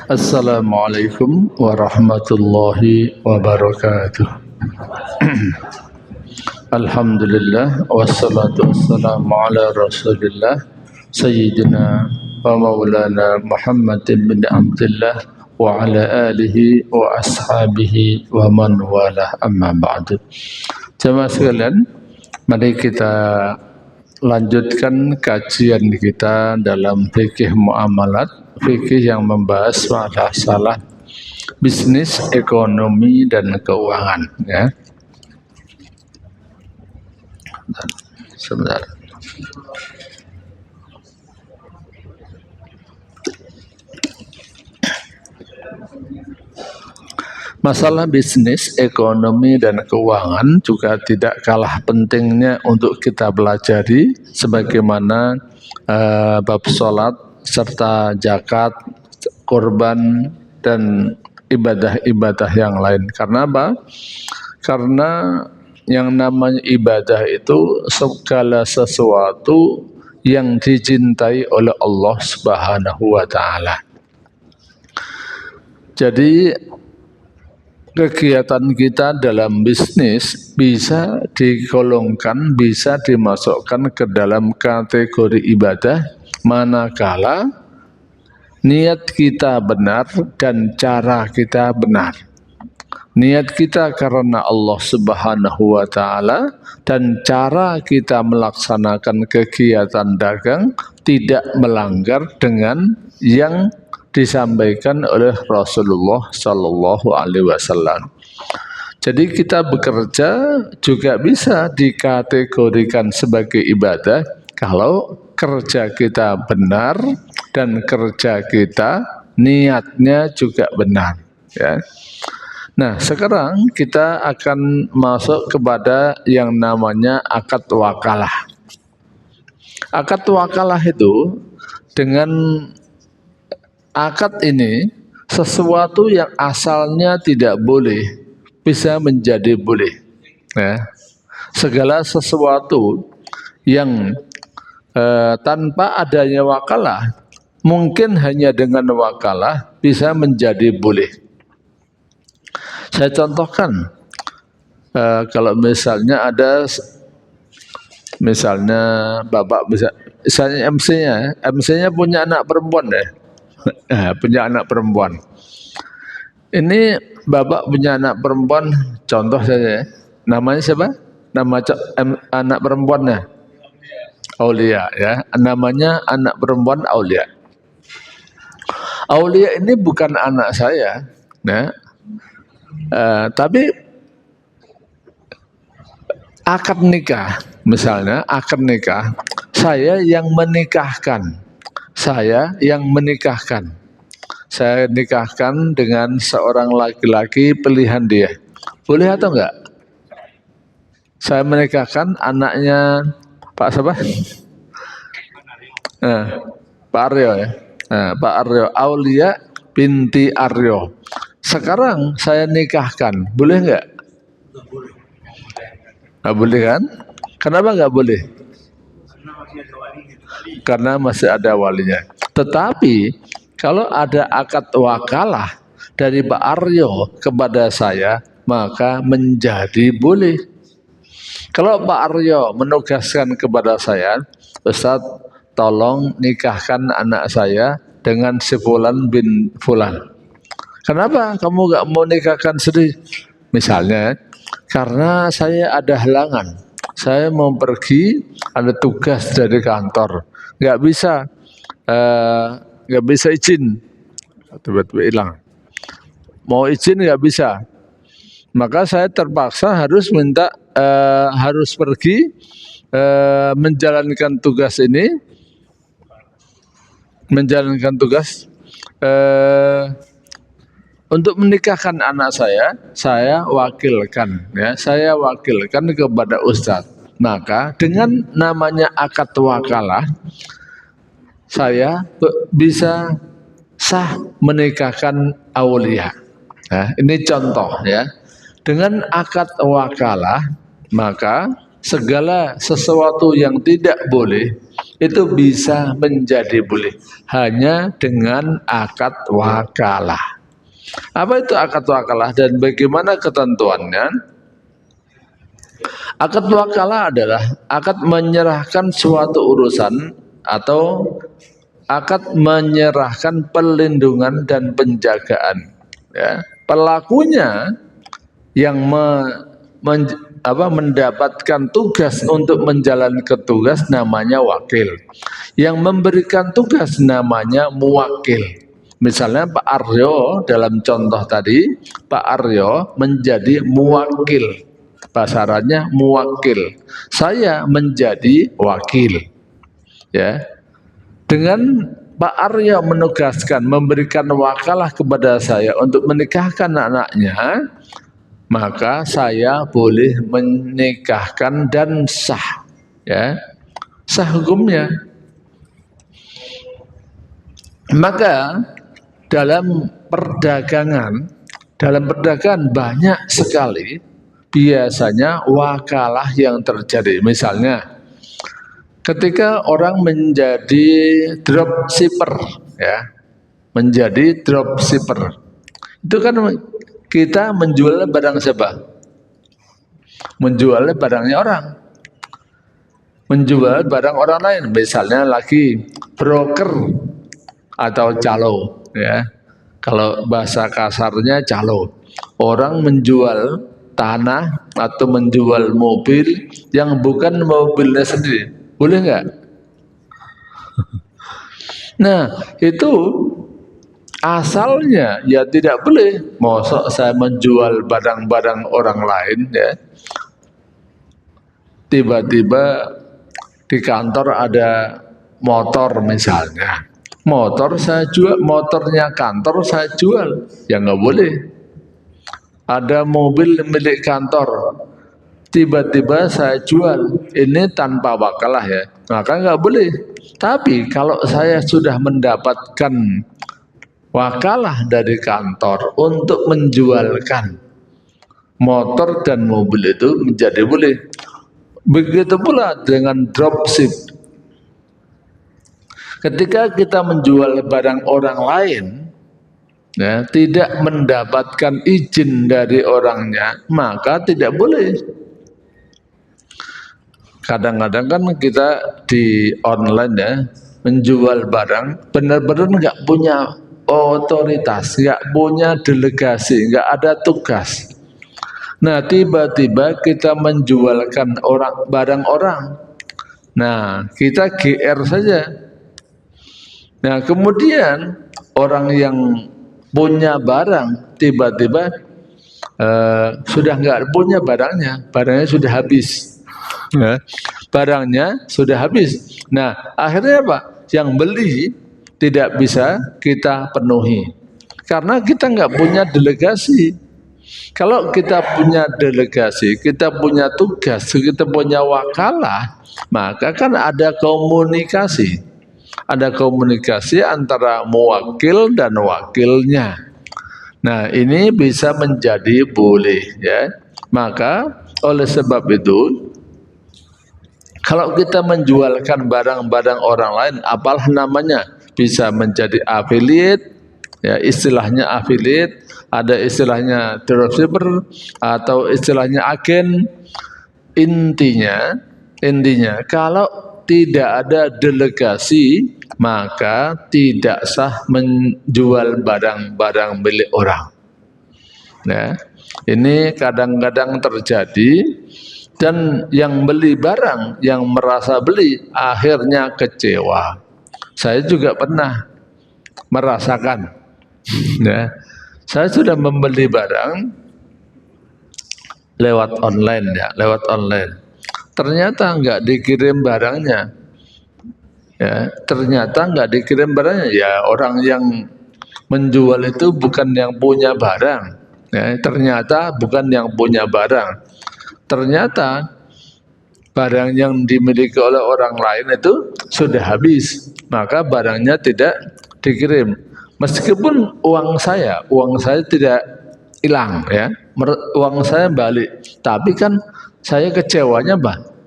Assalamualaikum warahmatullahi wabarakatuh. Alhamdulillah wassalatu wassalamu ala Rasulillah Sayyidina wa maulana Muhammad bin Abdullah wa ala alihi wa ashabihi wa man walah, amma ba'du. Jemaah sekalian, mari kita lanjutkan kajian kita dalam fikih muamalat, fikih yang membahas masalah bisnis, ekonomi dan keuangan, ya. Sebentar. Masalah bisnis, ekonomi dan keuangan juga tidak kalah pentingnya untuk kita pelajari, sebagaimana bab sholat serta zakat, kurban dan ibadah-ibadah yang lain. Karena apa? Karena yang namanya ibadah itu segala sesuatu yang dicintai oleh Allah Subhanahu wa Ta'ala. Jadi kegiatan kita dalam bisnis bisa digolongkan, bisa dimasukkan ke dalam kategori ibadah manakala niat kita benar dan cara kita benar. Niat kita karena Allah Subhanahu wa Ta'ala dan cara kita melaksanakan kegiatan dagang tidak melanggar dengan yang disampaikan oleh Rasulullah Sallallahu Alaihi Wasallam. Jadi kita bekerja juga bisa dikategorikan sebagai ibadah kalau kerja kita benar dan kerja kita niatnya juga benar, ya. Nah, sekarang kita akan masuk kepada yang namanya akad wakalah. Akad wakalah itu, dengan akad ini sesuatu yang asalnya tidak boleh bisa menjadi boleh, ya. Segala sesuatu yang tanpa adanya wakalah, mungkin hanya dengan wakalah bisa menjadi boleh. Saya contohkan, kalau misalnya ada, misalnya bapak misalnya MC-nya punya anak perempuan deh, punya anak perempuan. Ini bapak punya anak perempuan, contoh saja, namanya siapa? Nama anak perempuannya? Aulia, ya. Namanya anak perempuan Aulia. Aulia ini bukan anak saya, ya. Tapi akad nikah, misalnya akad nikah, saya yang menikahkan, saya nikahkan dengan seorang laki-laki pilihan dia, boleh atau enggak? Saya menikahkan anaknya Pak siapa? Pak Aryo, ya. Pak Aryo, Aulia binti Aryo. Sekarang saya nikahkan, boleh enggak? Enggak boleh kan? Kenapa enggak boleh? Karena masih ada walinya. Tetapi kalau ada akad wakalah dari Pak Aryo kepada saya, maka menjadi boleh. Kalau Pak Aryo menugaskan kepada saya, Ustaz, tolong nikahkan anak saya dengan si Fulan bin Fulan. Kenapa kamu gak mau nikahkan sendiri? Misalnya, karena saya ada halangan, saya mau pergi, ada tugas dari kantor, gak bisa izin, tiba-tiba hilang. Mau izin gak bisa, maka saya terpaksa harus harus pergi menjalankan tugas ini, untuk menikahkan anak saya wakilkan, ya, saya wakilkan kepada Ustadz. Maka dengan namanya akad wakalah, saya bisa sah menikahkan Aulia. Nah, ini contoh, ya. Dengan akad wakalah, maka segala sesuatu yang tidak boleh itu bisa menjadi boleh hanya dengan akad wakalah. Apa itu akad wakalah dan bagaimana ketentuannya? Akad wakalah adalah akad menyerahkan suatu urusan atau akad menyerahkan perlindungan dan penjagaan. Ya, pelakunya yang mendapatkan tugas untuk menjalankan tugas namanya wakil. Yang memberikan tugas namanya muwakil. Misalnya Pak Aryo dalam contoh tadi, Pak Aryo menjadi muwakil. Pasarannya muwakil. Saya menjadi wakil. Ya. Dengan Pak Aryo menugaskan memberikan wakalah kepada saya untuk menikahkan anaknya, maka saya boleh menikahkan dan sah, ya, sah hukumnya. Maka dalam perdagangan banyak sekali biasanya wakalah yang terjadi. Misalnya ketika orang menjadi dropshipper, ya, menjadi dropshipper, itu kan kita menjual barang siapa? Menjual barangnya orang, menjual barang orang lain. Misalnya lagi broker atau calo, ya. Kalau bahasa kasarnya calo, orang menjual tanah atau menjual mobil yang bukan mobilnya sendiri, boleh nggak? Nah, itu asalnya ya tidak boleh. Mosok saya menjual barang-barang orang lain, ya. Tiba-tiba di kantor ada motor misalnya. Motor saya jual, motornya kantor saya jual. Ya nggak boleh. Ada mobil milik kantor, tiba-tiba saya jual, ini tanpa wakalah, ya, maka nggak boleh. Tapi kalau saya sudah mendapatkan wakalah dari kantor untuk menjualkan motor dan mobil itu menjadi boleh. Begitu pula dengan dropship. Ketika kita menjual barang orang lain, ya, tidak mendapatkan izin dari orangnya, maka tidak boleh. Kadang-kadang kan kita di online, ya, menjual barang benar-benar nggak punya otoritas, nggak punya delegasi, nggak ada tugas. Nah, tiba-tiba kita menjualkan barang orang. Nah, kita GR saja. Nah, kemudian orang yang punya barang tiba-tiba sudah nggak punya barangnya sudah habis. Nah, barangnya sudah habis. Nah, akhirnya apa? Yang beli tidak bisa kita penuhi karena kita nggak punya delegasi. Kalau kita punya delegasi, kita punya tugas, kita punya wakalah, maka kan ada komunikasi. Ada komunikasi antara muwakil dan wakilnya. Nah, ini bisa menjadi boleh, ya. Maka oleh sebab itu, kalau kita menjualkan barang-barang orang lain, apalah namanya, bisa menjadi affiliate, ya, istilahnya affiliate, ada istilahnya dropshipper atau istilahnya agen. Intinya kalau tidak ada delegasi, maka tidak sah menjual barang-barang milik orang. Nah, ini kadang-kadang terjadi, dan yang beli barang, yang merasa beli, akhirnya kecewa. Saya juga pernah merasakan. Ya, saya sudah membeli barang lewat online, ya, lewat online. Ternyata nggak dikirim barangnya. Ya, ternyata nggak dikirim barangnya. Ya, orang yang menjual itu bukan yang punya barang. Ya, ternyata bukan yang punya barang. Ternyata barang yang dimiliki oleh orang lain itu sudah habis, maka barangnya tidak dikirim. Meskipun uang saya tidak hilang, ya, uang saya balik, tapi kan saya kecewanya,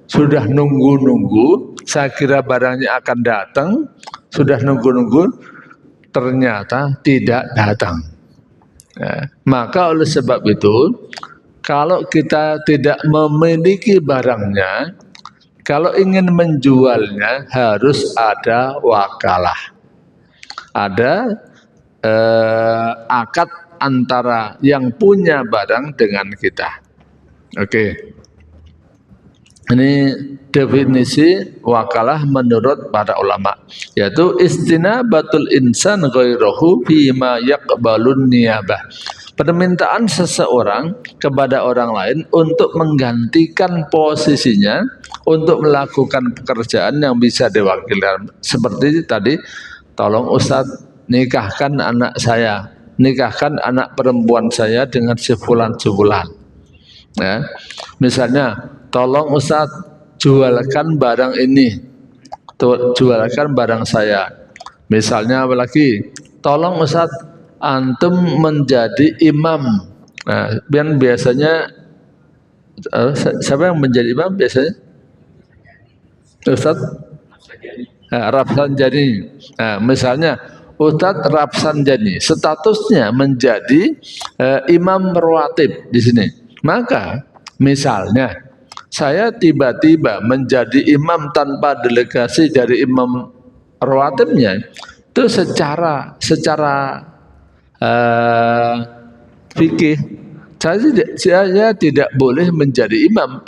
sudah nunggu saya kira barangnya akan datang, sudah nunggu-nunggu, ternyata tidak datang. Ya, maka oleh sebab itu, kalau kita tidak memiliki barangnya, kalau ingin menjualnya harus ada wakalah, ada akad antara yang punya barang dengan kita. Oke. Ini definisi wakalah menurut para ulama, yaitu istinabatul insan ghairahu bima yaqbalun niyabah. Permintaan seseorang kepada orang lain untuk menggantikan posisinya untuk melakukan pekerjaan yang bisa diwakilkan. Seperti tadi, tolong Ustadz nikahkan anak saya, nikahkan anak perempuan saya dengan sebulan. Ya. Misalnya, tolong Ustadz jualkan barang ini, jualkan barang saya. Misalnya apalagi, tolong Ustadz antum menjadi imam. Nah, biasanya siapa yang menjadi imam biasanya? Ustadz Rafsanjani. Nah, misalnya Ustadz Rafsanjani statusnya menjadi imam rawatib di sini. Maka misalnya saya tiba-tiba menjadi imam tanpa delegasi dari imam rawatibnya, itu secara fikih saya tidak boleh menjadi imam.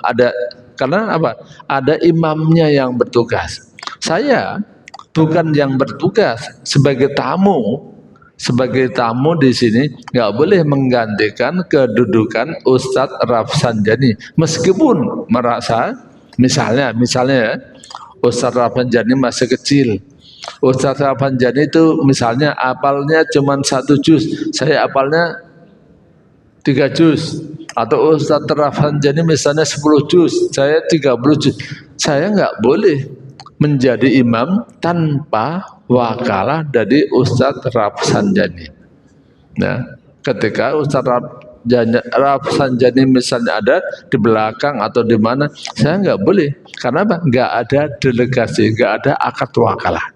Karena apa? Ada imamnya yang bertugas. Saya bukan yang bertugas sebagai tamu. Sebagai tamu di sini nggak boleh menggantikan kedudukan Ustadz Rafsanjani, meskipun merasa misalnya ya, Ustadz Rafsanjani masih kecil. Ustadz Rafsanjani itu misalnya apalnya cuma 1 juz, saya apalnya 3 juz. Atau Ustadz Rafsanjani misalnya 10 juz, saya 30 juz. Saya nggak boleh menjadi imam tanpa wakalah dari Ustadz Rafsanjani. Nah, ketika Ustadz Rafsanjani misalnya ada di belakang atau di mana, saya nggak boleh. Karena apa? Nggak ada delegasi, nggak ada akad wakalah.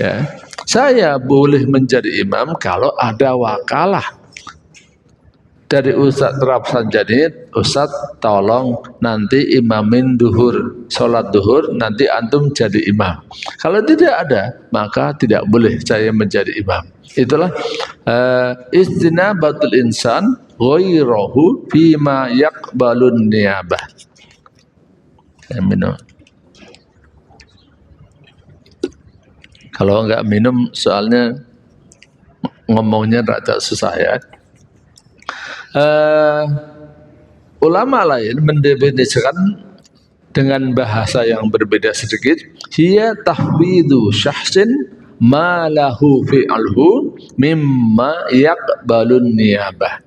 Ya, saya boleh menjadi imam kalau ada wakalah dari Ustadz Rafsanjani. Ustadz tolong nanti imamin duhur, sholat duhur, nanti antum jadi imam. Kalau tidak ada, maka tidak boleh saya menjadi imam. Itulah istinabatul insan ghairahu bima yaqbalun niyabah. Minum. Kalau enggak minum soalnya ngomongnya rada susah ya. Ulama lain mendefinisikan dengan bahasa yang berbeda sedikit, hiya tahwidu syahsin ma lahu fi'alhu mimma yaqbalun niyabah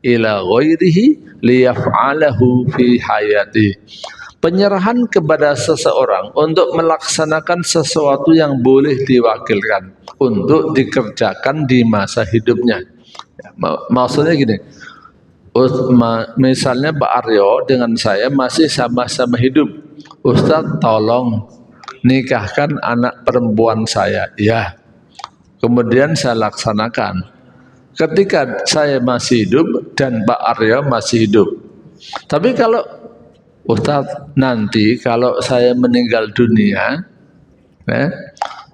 ila ghairihi liyaf'alahu fi hayati. Penyerahan kepada seseorang untuk melaksanakan sesuatu yang boleh diwakilkan untuk dikerjakan di masa hidupnya. Maksudnya gini, misalnya Pak Aryo dengan saya masih sama-sama hidup. Ustadz tolong nikahkan anak perempuan saya. Ya, kemudian saya laksanakan. Ketika saya masih hidup dan Pak Aryo masih hidup. Tapi kalau Ustadz nanti kalau saya meninggal dunia,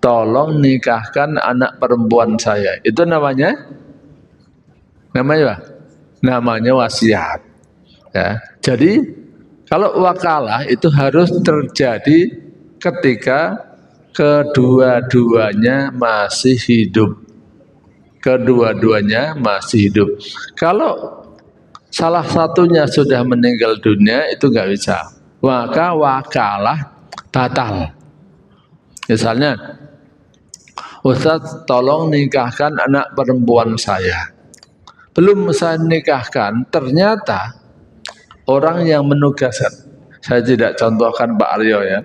tolong nikahkan anak perempuan saya. Itu namanya wasiat. Ya. Jadi kalau wakalah itu harus terjadi ketika kedua-duanya masih hidup. Kedua-duanya masih hidup. Kalau salah satunya sudah meninggal dunia itu nggak bisa. Maka wakalah batal. Misalnya, Ustadz tolong nikahkan anak perempuan saya. Belum saya nikahkan, ternyata orang yang menugaskan, saya tidak contohkan Pak Aryo ya,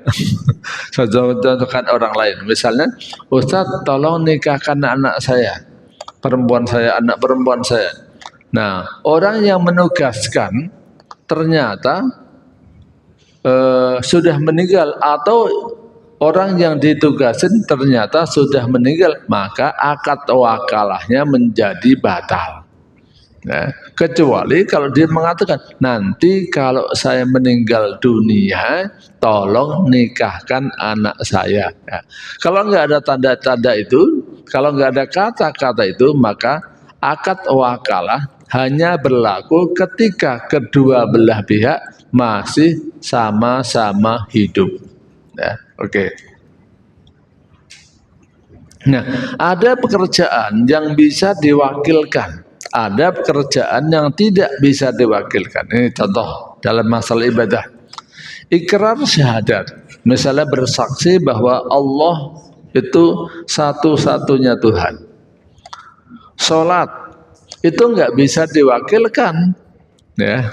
saya contohkan orang lain. Misalnya, Ustadz tolong nikahkan anak saya, anak perempuan saya. Nah, orang yang menugaskan ternyata sudah meninggal atau orang yang ditugasin ternyata sudah meninggal, maka akad wakalahnya menjadi batal. Nah, kecuali kalau dia mengatakan, nanti kalau saya meninggal dunia, tolong nikahkan anak saya. Ya. Kalau nggak ada tanda-tanda itu, kalau nggak ada kata-kata itu, maka akad wakalah hanya berlaku ketika kedua belah pihak masih sama-sama hidup. Ya, oke. Nah, ada pekerjaan yang bisa diwakilkan. Ada pekerjaan yang tidak bisa diwakilkan. Ini contoh dalam masalah ibadah. Ikrar syahadat. Misalnya bersaksi bahwa Allah itu satu-satunya Tuhan. Salat itu nggak bisa diwakilkan. Ya.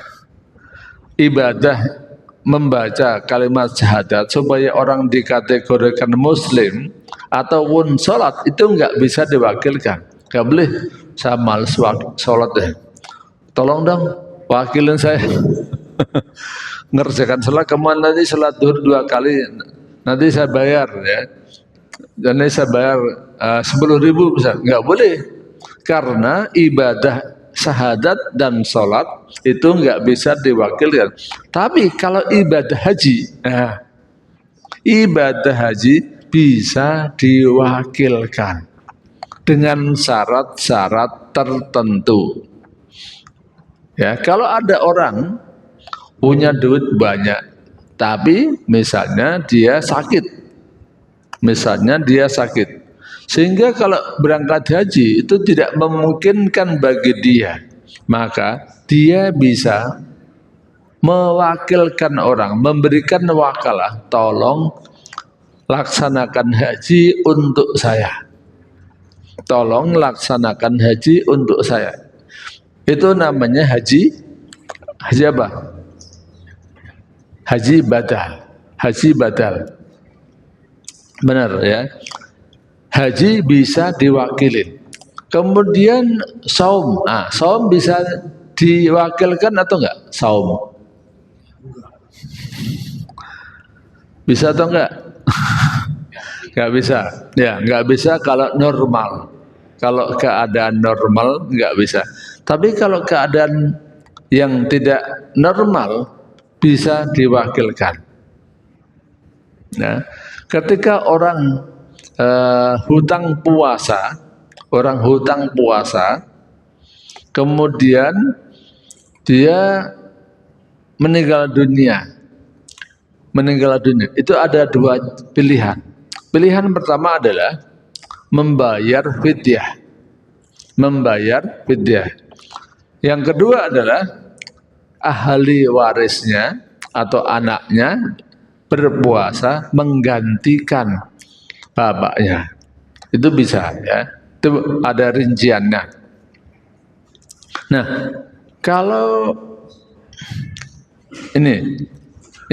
Ibadah membaca kalimat syahadat supaya orang dikategorikan muslim ataupun sholat itu nggak bisa diwakilkan. Nggak boleh, saya males sholat deh, tolong dong wakilin saya ngerjakan sholat. Kemana nanti sholat duhur 2 kali, nanti saya bayar ya, dan nanti saya bayar 10.000 bisa. Nggak boleh, karena ibadah syahadat dan sholat itu nggak bisa diwakilkan. Tapi kalau ibadah haji, nah, ibadah haji bisa diwakilkan dengan syarat-syarat tertentu. Ya, kalau ada orang punya duit banyak, tapi misalnya dia sakit, sehingga kalau berangkat haji itu tidak memungkinkan bagi dia, maka dia bisa mewakilkan orang, memberikan wakalah, tolong laksanakan haji untuk saya. Tolong laksanakan haji untuk saya. Itu namanya haji apa? Haji badal. Benar ya. Haji bisa diwakilin. Kemudian saum. Saum bisa diwakilkan atau enggak? Saum. Bisa atau enggak? Enggak bisa. Ya, enggak bisa kalau normal. Kalau keadaan normal enggak bisa. Tapi kalau keadaan yang tidak normal bisa diwakilkan. Nah, ketika orang hutang puasa, kemudian dia meninggal dunia, itu ada 2 pilihan. Pilihan pertama adalah membayar fidyah. Yang kedua adalah ahli warisnya atau anaknya berpuasa menggantikan bapaknya. Itu bisa ya. Itu ada rinciannya. Nah, kalau ini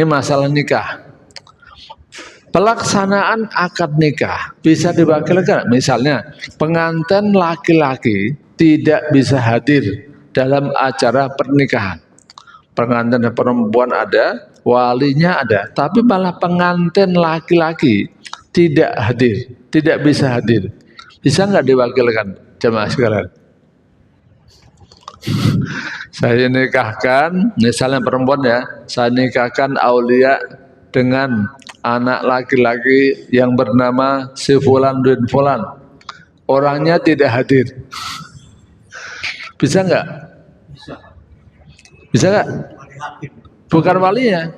masalah nikah. Pelaksanaan akad nikah bisa diwakilkan. Misalnya pengantin laki-laki tidak bisa hadir dalam acara pernikahan. Pengantin perempuan ada, walinya ada, tapi malah pengantin laki-laki tidak hadir, tidak bisa hadir. Bisa nggak diwakilkan, jemaah sekalian? Saya nikahkan, misalnya perempuan ya, saya nikahkan Aulia dengan anak laki-laki yang bernama si Fulan bin Fulan. Orangnya tidak hadir. Bisa nggak? Bisa nggak? Bukan walinya,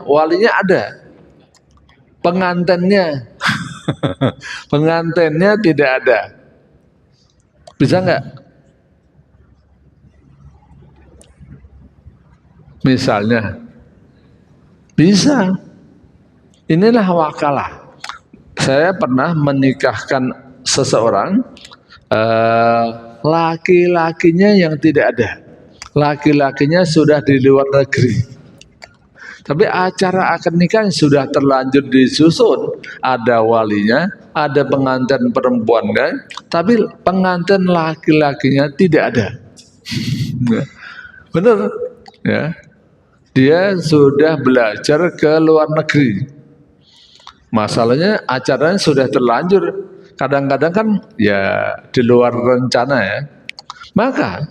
walinya ada. Pengantinnya tidak ada. Bisa nggak? Misalnya, bisa. Inilah wakalah. Saya pernah menikahkan seseorang, laki-lakinya yang tidak ada. Laki-lakinya sudah di luar negeri. Tapi acara akad nikah sudah terlanjur disusun. Ada walinya, ada pengantin perempuannya, tapi pengantin laki-lakinya tidak ada. Benar? Ya. Dia sudah belajar ke luar negeri. Masalahnya acaranya sudah terlanjur. Kadang-kadang kan ya di luar rencana ya. Maka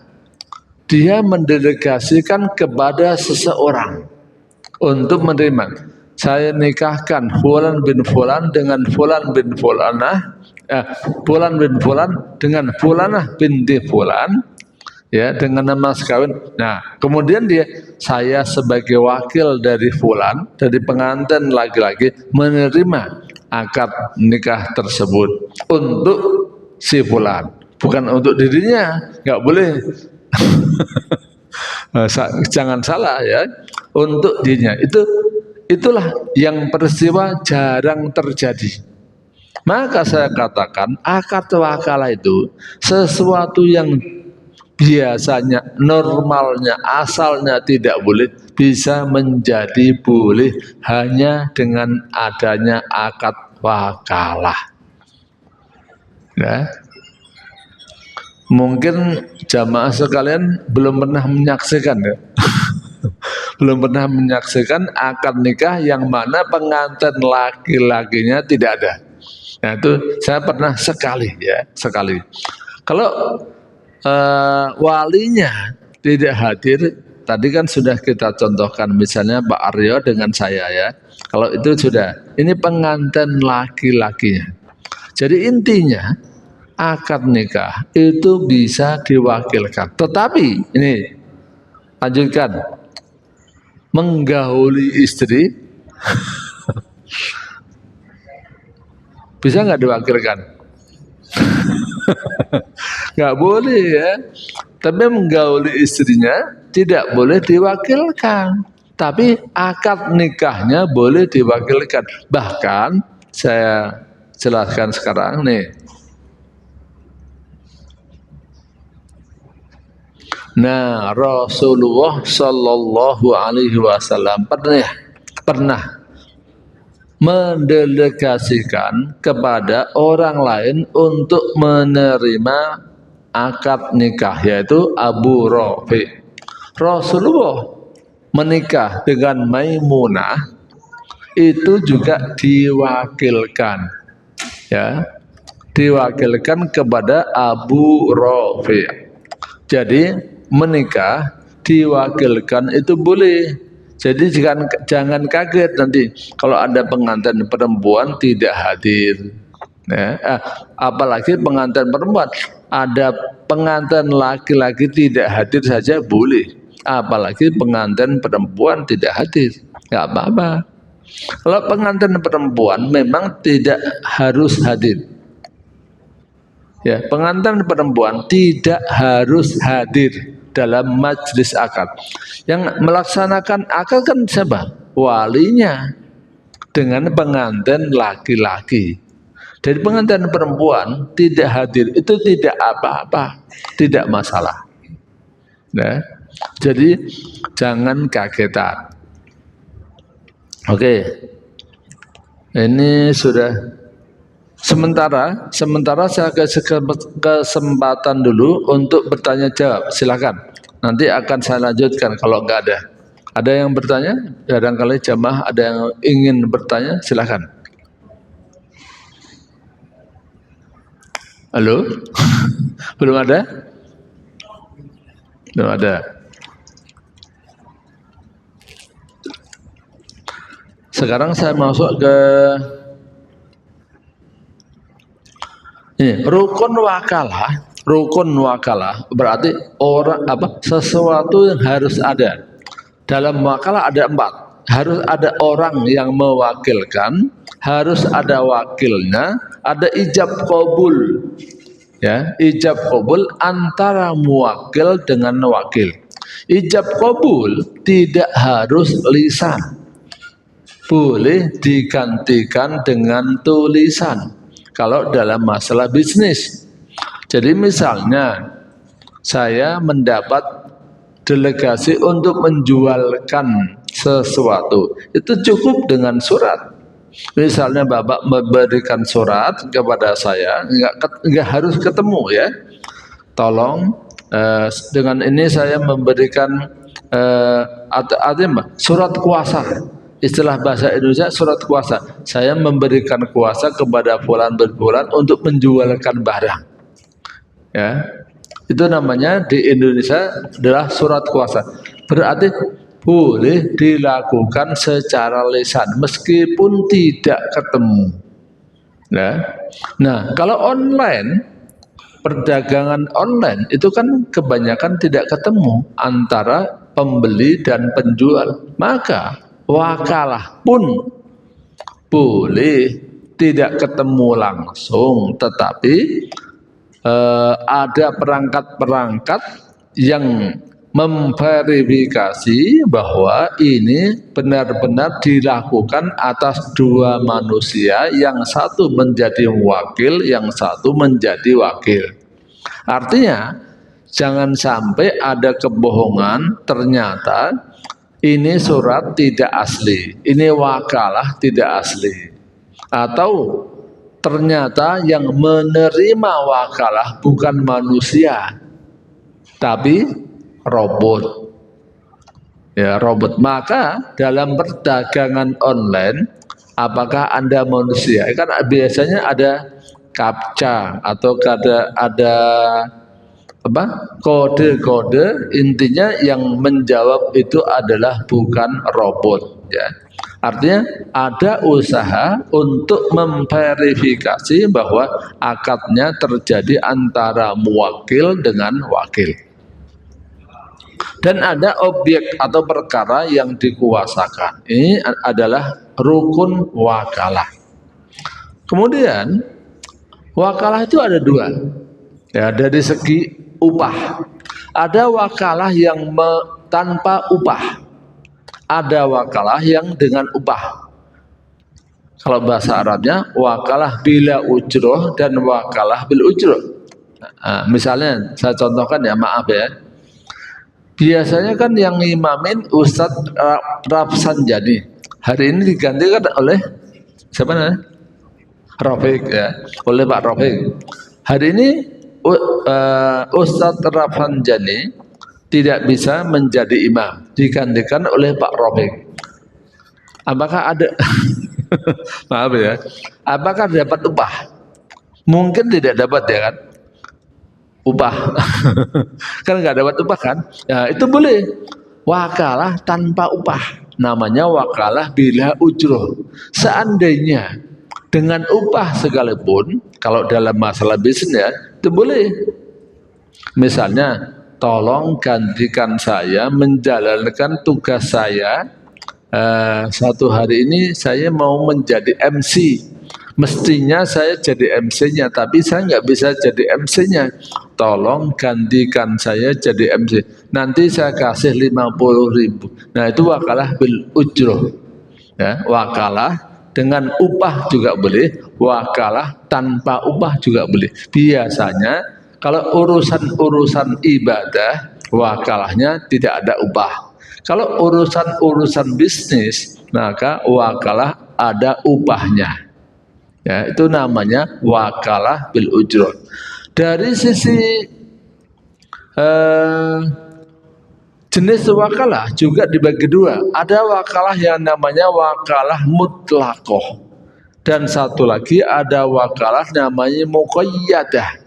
dia mendelegasikan kepada seseorang untuk menerima. Saya nikahkan Fulan bin Fulan dengan Fulan bin Fulanah, Fulan bin Fulan dengan Fulanah binti Fulan, ya, dengan nama sekawin. Nah, kemudian saya sebagai wakil dari Fulan, dari pengantin laki-laki menerima akad nikah tersebut untuk si Fulan, bukan untuk dirinya, nggak boleh. Jangan salah ya, untuk dirinya. Itulah yang peristiwa jarang terjadi. Maka saya katakan akad wakalah itu sesuatu yang biasanya normalnya asalnya tidak boleh bisa menjadi boleh hanya dengan adanya akad wakalah. Ya. Mungkin jamaah sekalian belum pernah menyaksikan ya. Belum pernah menyaksikan akad nikah yang mana pengantin laki-lakinya tidak ada. Nah itu saya pernah sekali ya, sekali. Kalau walinya tidak hadir, tadi kan sudah kita contohkan misalnya Pak Aryo dengan saya ya. Kalau itu sudah, ini pengantin laki-lakinya. Jadi intinya akad nikah itu bisa diwakilkan. Tetapi ini lanjutkan, menggauli istri bisa nggak diwakilkan? Nggak boleh ya. Tapi menggauli istrinya tidak boleh diwakilkan. Tapi akad nikahnya boleh diwakilkan. Bahkan saya jelaskan sekarang nih. Nah, Rasulullah Shallallahu Alaihi Wasallam pernah mendelegasikan kepada orang lain untuk menerima akad nikah, yaitu Abu Rafi. Rasulullah menikah dengan Maimunah itu juga diwakilkan, ya, diwakilkan kepada Abu Rafi. Jadi menikah diwakilkan itu boleh. Jadi jangan kaget nanti kalau ada pengantin perempuan tidak hadir. Ya, apalagi pengantin perempuan, ada pengantin laki-laki tidak hadir saja boleh. Apalagi pengantin perempuan tidak hadir, nggak apa-apa. Kalau pengantin perempuan memang tidak harus hadir. Ya, pengantin perempuan tidak harus hadir dalam majelis akad. Yang melaksanakan akad kan siapa? Walinya dengan pengantin laki-laki. Dari pengantin perempuan tidak hadir itu tidak apa-apa, tidak masalah. Nah, jadi jangan kagetan. Oke, ini sudah. Sementara saya kasih kesempatan dulu untuk bertanya jawab. Silakan. Nanti akan saya lanjutkan kalau nggak ada. Ada yang bertanya? Barangkali jamaah ada yang ingin bertanya, silakan. Halo? Belum ada? Belum ada. Sekarang saya masuk ke ini, rukun wakalah berarti sesuatu yang harus ada. Dalam wakalah ada 4. Harus ada orang yang mewakilkan, harus ada wakilnya, ada ijab qabul. Ya, ijab qabul antara muwakil dengan wakil. Ijab qabul tidak harus lisan. Boleh digantikan dengan tulisan. Kalau dalam masalah bisnis, jadi misalnya saya mendapat delegasi untuk menjualkan sesuatu, itu cukup dengan surat. Misalnya Bapak memberikan surat kepada saya, nggak harus ketemu ya. Tolong dengan ini saya memberikan surat kuasa Istilah bahasa Indonesia surat kuasa. Saya memberikan kuasa kepada fulan berfulan untuk menjualkan barang. Ya, itu namanya di Indonesia adalah surat kuasa. Berarti boleh dilakukan secara lisan meskipun tidak ketemu. Ya. Nah, kalau online, perdagangan online itu kan kebanyakan tidak ketemu antara pembeli dan penjual. Maka wakalah pun boleh tidak ketemu langsung, tetapi ada perangkat-perangkat yang memverifikasi bahwa ini benar-benar dilakukan atas dua manusia, yang satu menjadi wakil, yang satu menjadi wakil. Artinya jangan sampai ada kebohongan, ternyata ini surat tidak asli, ini wakalah tidak asli, atau ternyata yang menerima wakalah bukan manusia tapi robot. Ya, robot. Maka dalam perdagangan online, apakah Anda manusia? Kan biasanya ada captcha atau ada apa? Kode-kode, intinya yang menjawab itu adalah bukan robot, ya. Artinya ada usaha untuk memverifikasi bahwa akadnya terjadi antara muwakil dengan wakil. Dan ada objek atau perkara yang dikuasakan. Ini adalah rukun wakalah. Kemudian wakalah itu ada dua. Ya, dari segi upah. Ada wakalah yang tanpa upah. Ada wakalah yang dengan upah. Kalau bahasa Arabnya wakalah bila ujroh dan wakalah bil ujroh. Nah, misalnya saya contohkan ya, maaf ya. Biasanya kan yang imamin Ustadz Rafsanjani. Hari ini digantikan oleh siapa namanya? Rafiq, ya, oleh Pak Rafiq. Hari ini Ustadz Rafsanjani tidak bisa menjadi imam, digantikan oleh Pak Rafiq. Apakah ada maaf ya, apakah dapat upah? Mungkin tidak dapat, ya kan, upah. Kan nggak dapat upah kan, ya, itu boleh wakalah tanpa upah, namanya wakalah bila ujroh. Seandainya dengan upah sekalipun, kalau dalam masalah bisnis ya, itu boleh. Misalnya, tolong gantikan saya menjalankan tugas saya, satu hari ini saya mau menjadi MC. Mestinya saya jadi MC-nya, tapi saya nggak bisa jadi MC-nya. Tolong gantikan saya jadi MC. Nanti saya kasih 50.000. Nah, itu wakalah bil ujroh. Ya, wakalah dengan upah juga boleh, wakalah tanpa upah juga boleh. Biasanya kalau urusan-urusan ibadah, wakalahnya tidak ada upah. Kalau urusan-urusan bisnis, maka wakalah ada upahnya. Ya, itu namanya wakalah bil ujroh. Dari sisi jenis wakalah juga dibagi dua. Ada wakalah yang namanya wakalah mutlaqoh, dan satu lagi ada wakalah namanya muqayyadah.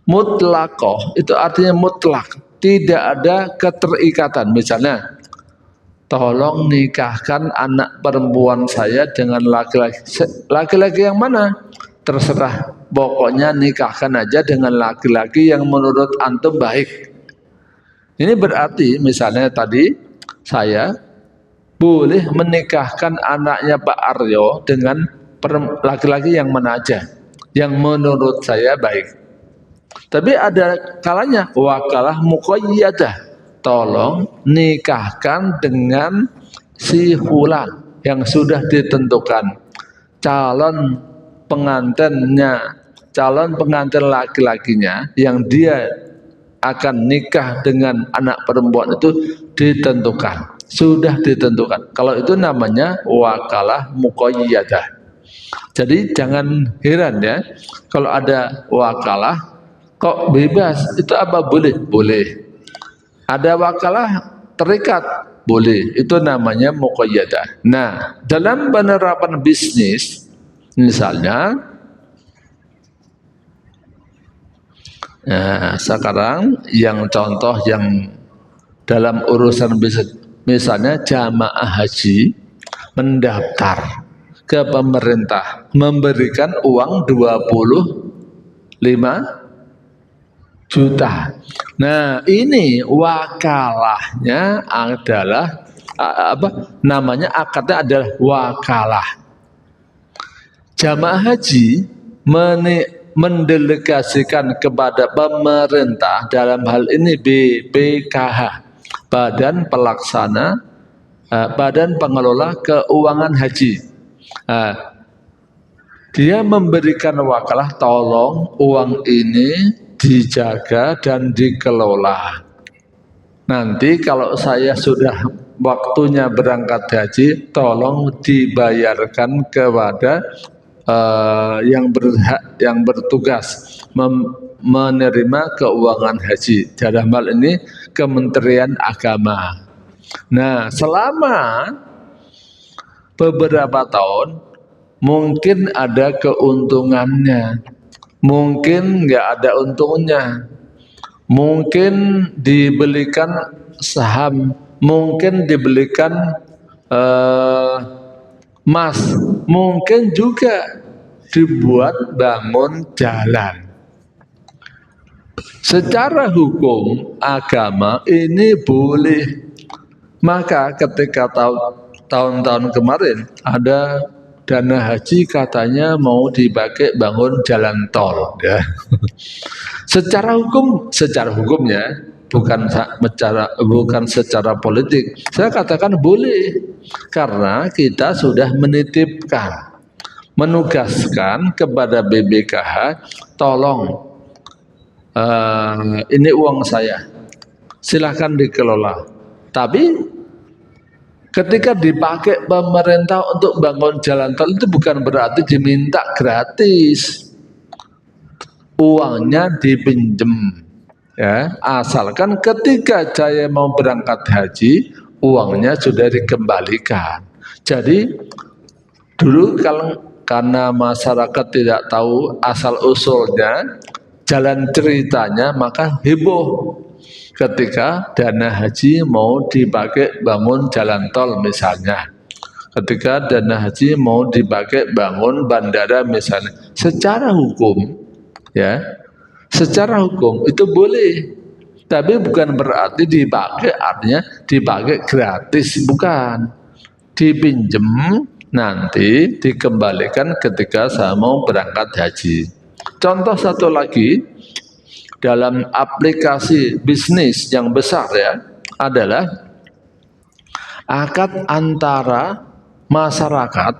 Mutlaqoh itu artinya mutlak, tidak ada keterikatan. Misalnya, tolong nikahkan anak perempuan saya dengan laki-laki. Laki-laki yang mana? Terserah, pokoknya nikahkan aja dengan laki-laki yang menurut antum baik. Ini berarti misalnya tadi saya boleh menikahkan anaknya Pak Aryo dengan laki-laki yang mana aja, yang menurut saya baik. Tapi ada kalanya wakalah muqayyadah, tolong nikahkan dengan si fulan yang sudah ditentukan calon pengantinnya, calon pengantin laki-lakinya yang dia akan nikah dengan anak perempuan itu ditentukan, sudah ditentukan. Kalau itu namanya wakalah muqayyadah. Jadi jangan heran ya, kalau ada wakalah kok bebas, itu apa boleh? Boleh. Ada wakalah terikat, boleh. Itu namanya muqayyadah. Nah, dalam penerapan bisnis, misalnya, nah, sekarang yang contoh yang dalam urusan bisnis, misalnya jamaah haji mendaftar ke pemerintah, memberikan uang 25 juta. Nah, ini wakalahnya adalah namanya akadnya adalah wakalah. Jamaah haji mendelegasikan kepada pemerintah, dalam hal ini BPKH, Badan Pengelola Keuangan Haji. Dia memberikan wakalah, tolong uang ini dijaga dan dikelola. Nanti kalau saya sudah waktunya berangkat haji, tolong dibayarkan kepada yang berhak, yang bertugas menerima keuangan haji. Dalam hal ini Kementerian Agama. Nah, selama beberapa tahun mungkin ada keuntungannya, mungkin nggak ada untungnya, mungkin dibelikan saham, mungkin dibelikan emas, mungkin juga dibuat bangun jalan. Secara hukum agama ini boleh. Maka ketika tahun-tahun kemarin ada dana haji katanya mau dipakai bangun jalan tol, ya. Secara hukumnya bukan secara politik. Saya katakan boleh, karena kita sudah menitipkan, menugaskan kepada BPKH, tolong ini uang saya, silahkan dikelola. Tapi ketika dipakai pemerintah untuk bangun jalan tol, itu bukan berarti diminta gratis. Uangnya dipinjem, ya, asalkan ketika saya mau berangkat haji, uangnya sudah dikembalikan. Jadi dulu karena masyarakat tidak tahu asal usulnya, jalan ceritanya, maka heboh ketika dana haji mau dipakai bangun jalan tol misalnya, ketika dana haji mau dipakai bangun bandara misalnya. Secara hukum, ya, secara hukum itu boleh, tapi bukan berarti dipakai artinya dipakai gratis, bukan. Dipinjem, nanti dikembalikan ketika saya mau berangkat haji. Contoh satu lagi, dalam aplikasi bisnis yang besar, ya, adalah akad antara masyarakat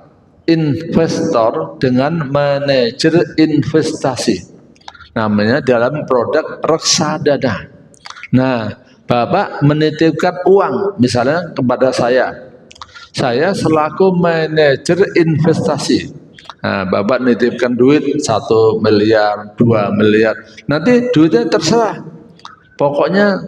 investor dengan manajer investasi, namanya dalam produk reksadana. Nah, Bapak menitipkan uang misalnya kepada saya selaku manajer investasi. Nah, Bapak nitipkan duit 1 miliar, 2 miliar. Nanti duitnya terserah. Pokoknya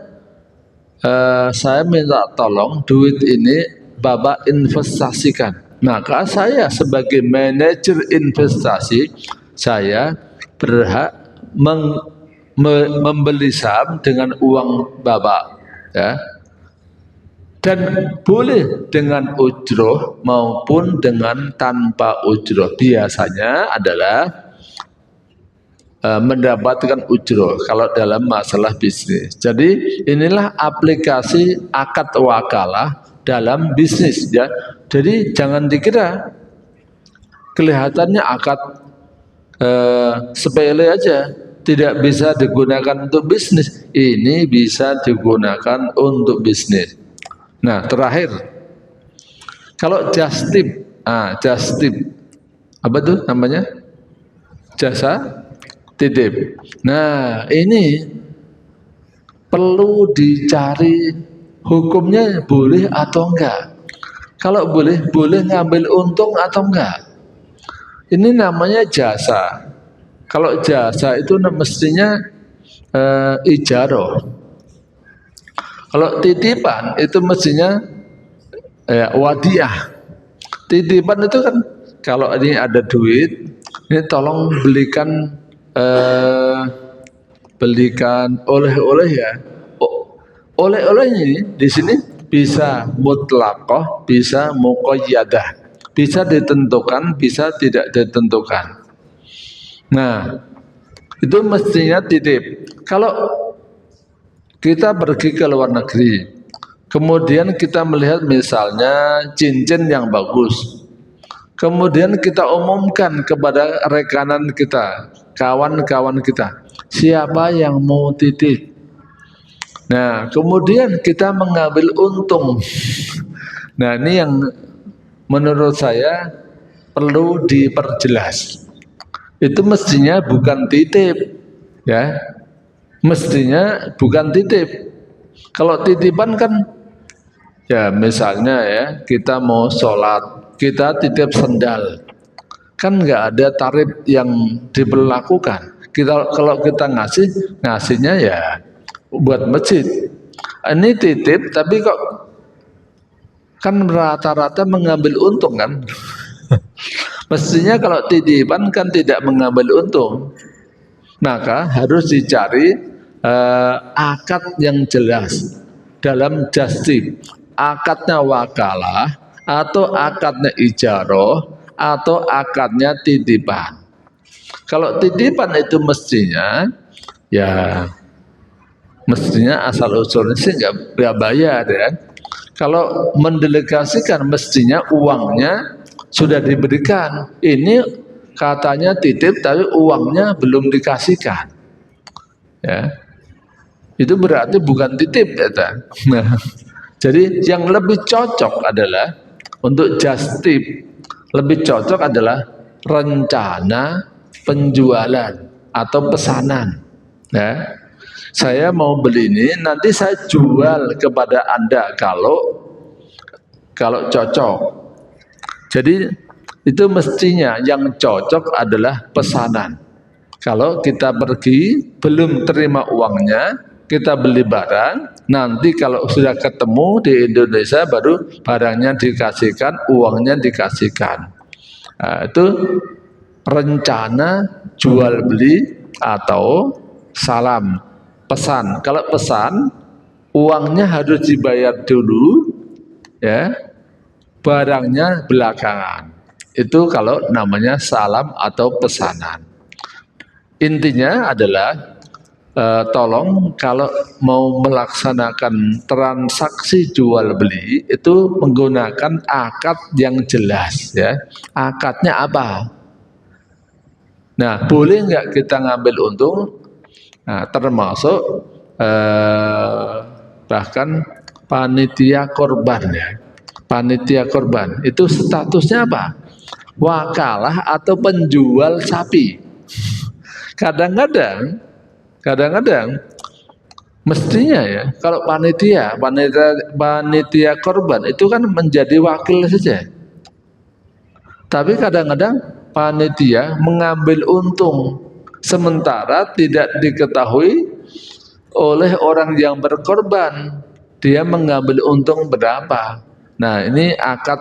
saya minta tolong duit ini Bapak investasikan. Maka saya sebagai manajer investasi, saya berhak membeli saham dengan uang Bapak, ya. Dan boleh dengan ujroh maupun dengan tanpa ujroh. Biasanya adalah mendapatkan ujroh kalau dalam masalah bisnis. Jadi inilah aplikasi akad wakalah dalam bisnis, ya. Jadi jangan dikira kelihatannya akad sepele aja, tidak bisa digunakan untuk bisnis. Ini bisa digunakan untuk bisnis. Nah, terakhir, kalau just tip, apa tuh namanya? Jasa titip. Nah, ini perlu dicari hukumnya boleh atau enggak. Kalau boleh ngambil untung atau enggak. Ini namanya jasa. Kalau jasa itu mestinya ijaroh. Kalau titipan itu mestinya wadiah. Titipan itu kan kalau ini ada duit, ini tolong belikan oleh-oleh ya. Oleh-olehnya ini di sini bisa mutlaqah, bisa muqayyadah, bisa ditentukan, bisa tidak ditentukan. Nah, itu mestinya titip. Kalau kita pergi ke luar negeri, kemudian kita melihat misalnya cincin yang bagus, kemudian kita umumkan kepada rekanan kita, kawan-kawan kita, siapa yang mau titip. Nah, kemudian kita mengambil untung. Nah, ini yang menurut saya perlu diperjelas. Itu mestinya bukan titip, ya. Mestinya bukan titip. Kalau titipan kan, ya misalnya ya, kita mau sholat, kita titip sendal, kan nggak ada tarif yang diberlakukan. Kalau kita ngasihnya ya buat masjid. Ini titip tapi kok kan rata-rata mengambil untung kan. Mestinya kalau titipan kan tidak mengambil untung, maka harus dicari akad yang jelas dalam justip. Akadnya wakalah atau akadnya ijaroh atau akadnya titipan. Kalau titipan itu mestinya ya mestinya asal usulnya sih nggak bayar ya. Kalau mendelegasikan mestinya uangnya sudah diberikan. Ini katanya titip tapi uangnya belum dikasihkan. Ya, itu berarti bukan titip ya. Nah, jadi yang lebih cocok adalah untuk just tip. Lebih cocok adalah rencana penjualan atau pesanan. Ya. Saya mau beli ini, nanti saya jual kepada Anda kalau cocok. Jadi itu mestinya yang cocok adalah pesanan. Kalau kita pergi belum terima uangnya, kita beli barang, nanti kalau sudah ketemu di Indonesia baru barangnya dikasihkan, uangnya dikasihkan. Nah, itu rencana jual beli atau salam. Pesan, kalau pesan uangnya harus dibayar dulu, ya, barangnya belakangan. Itu kalau namanya salam atau pesanan. Intinya adalah tolong kalau mau melaksanakan transaksi jual beli itu menggunakan akad yang jelas, ya. Akadnya apa? Nah, boleh nggak kita ngambil untung? Nah, termasuk bahkan panitia korban ya. Panitia korban itu statusnya apa? Wakalah atau penjual sapi. Kadang-kadang mestinya ya kalau panitia korban itu kan menjadi wakil saja. Tapi kadang-kadang panitia mengambil untung sementara tidak diketahui oleh orang yang berkorban dia mengambil untung berapa. Nah, ini akad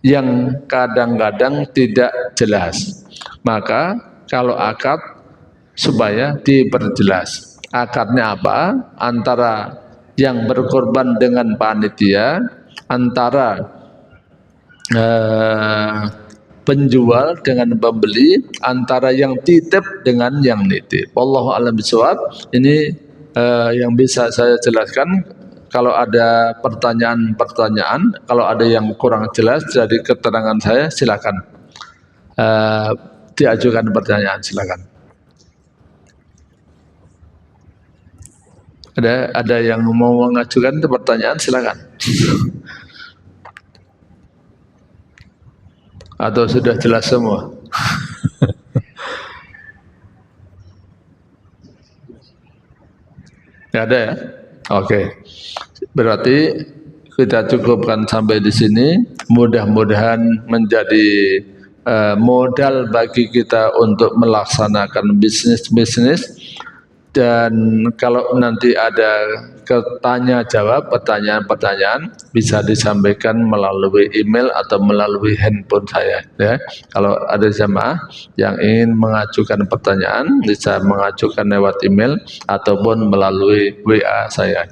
yang kadang-kadang tidak jelas. Maka kalau akad supaya diperjelas. Akadnya apa? Antara yang berkorban dengan panitia, antara penjual dengan pembeli, antara yang titip dengan yang nitip. Wallahu a'lam bishawab. Ini yang bisa saya jelaskan. Kalau ada pertanyaan, kalau ada yang kurang jelas dari keterangan saya, silakan diajukan pertanyaan, silakan. Ada yang mau mengajukan pertanyaan, silakan. Atau sudah jelas semua? Tidak ada ya? Oke. Berarti kita cukupkan sampai di sini. Mudah-mudahan menjadi modal bagi kita untuk melaksanakan bisnis-bisnis Dan kalau nanti ada tanya jawab pertanyaan-pertanyaan bisa disampaikan melalui email atau melalui handphone saya ya. Kalau ada jamaah yang ingin mengajukan pertanyaan bisa mengajukan lewat email ataupun melalui WA saya.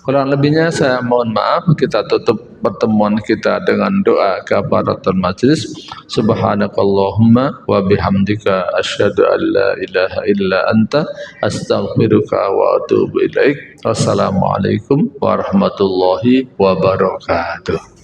Kurang lebihnya saya mohon maaf, kita tutup pertemuan kita dengan doa kafaratul majlis. Subhanakallahumma wa bihamdika asyhadu an la ilaha illa anta astaghfiruka wa atubu ilaik. Wassalamualaikum warahmatullahi wabarakatuh.